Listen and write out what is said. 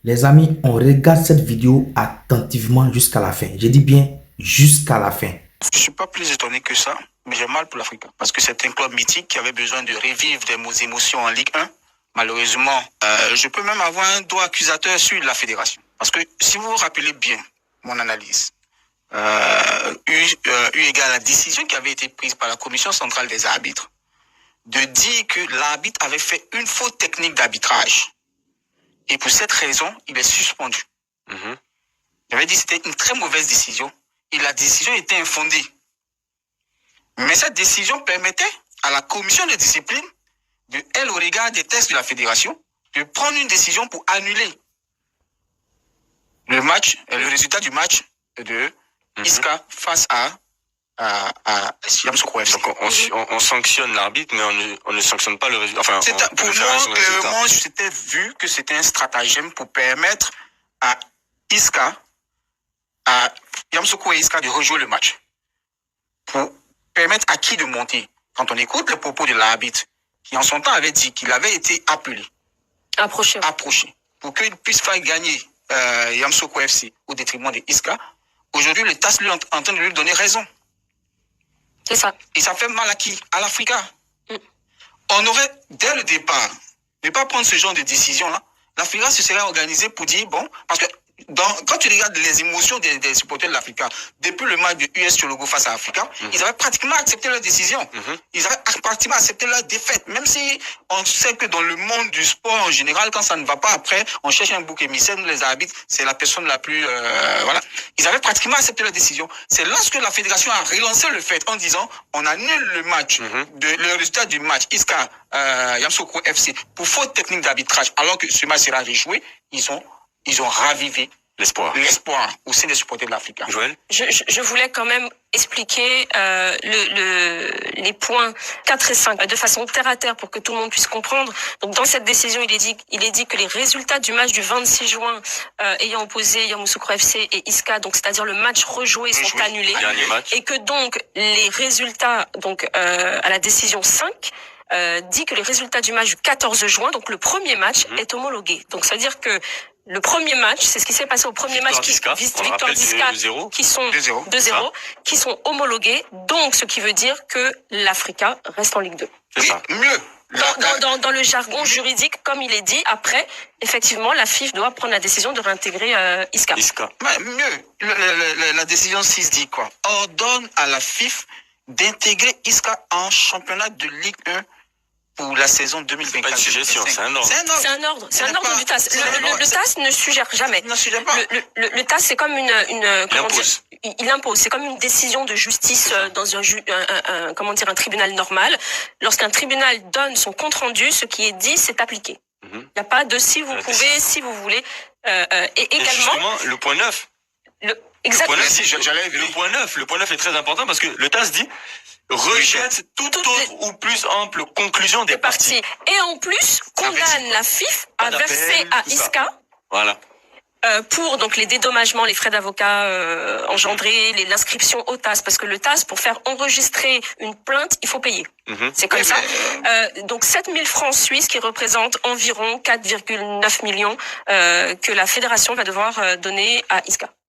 Les amis, on regarde cette vidéo attentivement jusqu'à la fin. Je dis bien jusqu'à la fin. Je ne suis pas plus étonné que ça, mais j'ai mal pour l'Afrique. Parce que c'est un club mythique qui avait besoin de revivre des émotions en Ligue 1. Malheureusement, je peux même avoir un doigt accusateur sur la fédération. Parce que si vous vous rappelez bien mon analyse, eu égard à la décision qui avait été prise par la commission centrale des arbitres, de dire que l'arbitre avait fait une faute technique d'arbitrage. Et pour cette raison, il est suspendu. J'avais dit que c'était une très mauvaise décision. Et la décision était infondée. Mais cette décision permettait à la commission de discipline, elle, au regard des tests de la fédération, de prendre une décision pour annuler le match, le résultat du match de Isca face à Yamoussoukro FC. Donc on sanctionne l'arbitre, mais on ne sanctionne pas le résultat. Enfin, pour moi, clairement, c'était vu que c'était un stratagème pour permettre à Isca, à Yamoussoukro et Isca de rejouer le match. Pour permettre à qui de monter. Quand on écoute les propos de l'arbitre, qui en son temps avait dit qu'il avait été appelé, approché, pour qu'il puisse faire gagner Yamoussoukro FC au détriment de Isca, aujourd'hui le TAS lui est en train de lui donner raison. C'est ça. Et ça fait mal à qui? À l'Africa. On aurait, dès le départ, ne pas prendre ce genre de décision-là. L'Africa se serait organisée pour dire, bon, parce que quand tu regardes les émotions des supporters de l'Africa, depuis le match de US Chologo face à Africa, ils avaient pratiquement accepté leur décision. Ils avaient pratiquement accepté leur défaite. Même si on sait que dans le monde du sport en général, quand ça ne va pas après, on cherche un bouc émissaire, les arbitres, c'est la personne la plus... voilà. Ils avaient pratiquement accepté leur décision. C'est lorsque la fédération a relancé le fait en disant, on annule le match, le résultat du match, Isca, Yamoussoukro FC, pour faute technique d'arbitrage, alors que ce match sera rejoué, ils ont ravivé l'espoir au sein des supporters de l'Afrique. Joël? Je voulais quand même expliquer les points 4 et 5 de façon terre à terre pour que tout le monde puisse comprendre. Donc dans cette décision, il est dit que les résultats du match du 26 juin ayant opposé Yamoussoukro FC et Isca, donc c'est-à-dire le match rejoué, sont annulés. Et que donc les résultats à la décision 5 dit que les résultats du match du 14 juin, donc le premier match, est homologué. Donc c'est-à-dire que le premier match, c'est ce qui s'est passé au premier match, victoire d'Isca, qui sont 2-0, qui sont homologués. Donc, ce qui veut dire que l'Africa reste en Ligue 2. C'est ça. Mieux. Dans le jargon juridique, comme il est dit, après, effectivement, la FIF doit prendre la décision de réintégrer Isca. Mais mieux. La décision 6 dit quoi? Ordonne à la FIF d'intégrer Isca en championnat de Ligue 1 pour la saison 2024. C'est pas une suggestion, c'est un ordre. C'est un ordre du TAS. Le TAS ne suggère jamais. Le TAS, c'est comme il impose. C'est comme une décision de justice dans un tribunal normal. Lorsqu'un tribunal donne son compte rendu, ce qui est dit, c'est appliqué. Il n'y a pas de si vous pouvez, si vous voulez. Et également. Justement, le point 9. Exactement. Le point 9 est très important parce que le TAS dit rejette toute autre ou plus ample conclusion des parties. Et en plus, condamne la FIF à verser à Isca. Voilà. Pour donc les dédommagements, les frais d'avocat engendrés, l'inscription au TAS, parce que le TAS, pour faire enregistrer une plainte, il faut payer. C'est comme ça. Donc 7 000 francs suisses qui représentent environ 4,9 millions que la fédération va devoir donner à Isca.